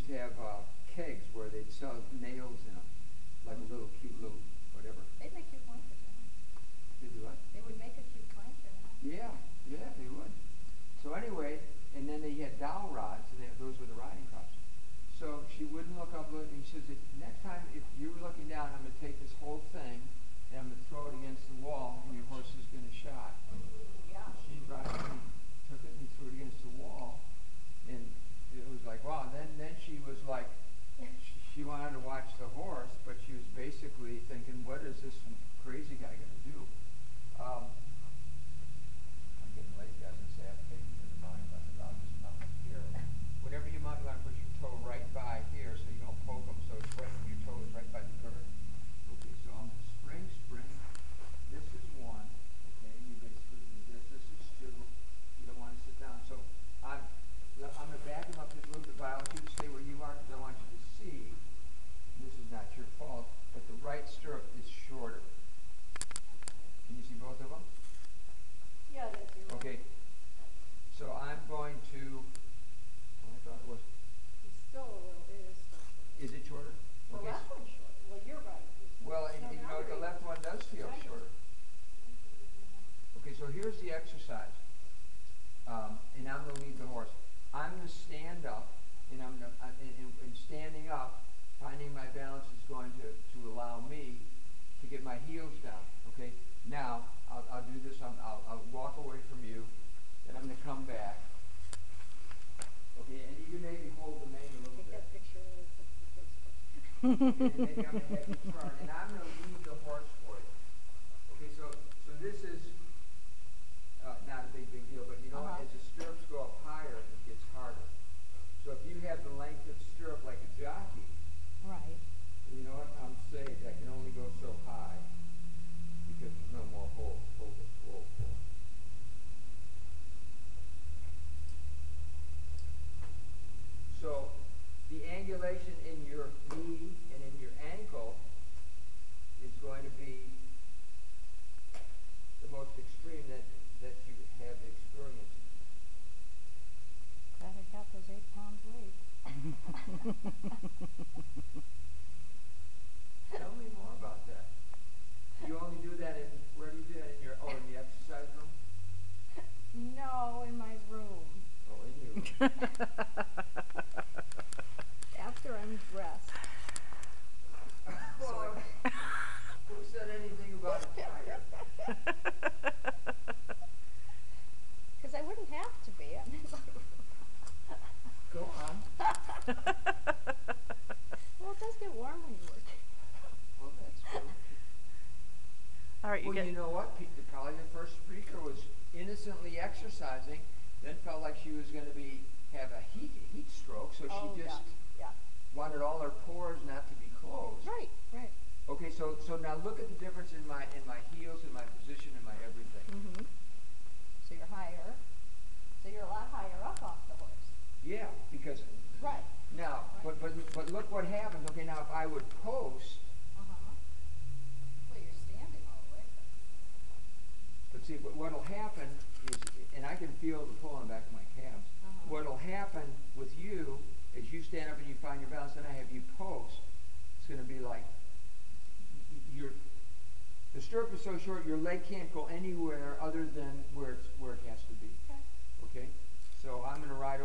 to have kegs where they'd sell nails in them, like a little cute little whatever. They'd make cute blankets, yeah. They do what? They would make a cute blanket. Yeah, yeah, they would. So anyway, and then they had dowel rods, and those were the riding crops. So she wouldn't look up, and she says, next time if you're looking down, I'm going to take this whole thing, and I'm going to throw it against the wall, and your horse is going to shot. Yeah. She took it and threw it against the wall, and it was like, wow. Then she was like, she wanted to watch the horse, but she was basically thinking, what is this crazy guy going to do? I'm getting lazy. I was going to say, I've taken you to the mount, but I'll just mount up here. Whenever you mount, you want to put your toe right by here so you don't poke them, so it's right, your toe is right by the curve. Okay, so I'm going to spring. This is one. Okay, you basically do this. This is two. You don't want to sit down. So I'm going to back him up just a little bit, but I want you to stay where you are because I want you to see, this is not your fault, but the right stirrup is shorter. Can you see both of them? Yeah, that's your Okay. So I'm going to, oh, I thought it was, It's still a little, it is still short. is it shorter? The Okay. left one's short. Well, you're right. Well, and you know, the left one does feel shorter. Okay, so here's the exercise. And I'm going to lead the horse. I'm going to stand up, and in standing up, finding my balance is going to allow me to get my heels down. Okay, now I'll do this. I'll walk away from you, then I'm going to come back. Okay, and you can maybe hold the mane a little Take bit. that picture of the Facebook. Okay, and maybe I'm going to have you turn, and I'm going to lead the horse for you. Okay, so this is not a big deal, but you know, as the stirrups go up higher, it gets harder. So if you have the length of stirrup like a jockey, Right. you know what I'm saying? I can only go so high because there's no more hold. Hold it. Hold. So the angulation in your knee and in your ankle is going to be the most extreme that you have experienced. Glad I got those 8 pounds weight. Tell me more about that. You only do that where do you do that in in the exercise room? No, in my room. Oh, in your room. After I'm dressed. Well, who said anything about a tire? Because I wouldn't have to be. I mean, Go on. well, it does get warm when you work. Well, that's true. All right, Well, you know what? Probably the first speaker was innocently exercising, then felt like she was going to have a heat stroke, so she just wanted all her pores not to be closed. Right. Okay, so now look at the difference in my heels, in my position, in my everything. Mm-hmm. So you're higher. So you're a lot higher up off the horse. Yeah, because Right. now, but look what happens. Okay, now if I would post. Well, you're standing all the way. But see, what'll happen is, and I can feel the pull on the back of my calves. What'll happen with you is you stand up and you find your balance, and I have you post. It's going to be like the stirrup is so short, your leg can't go anywhere other than where it has to be. Okay. Okay. So I'm going to ride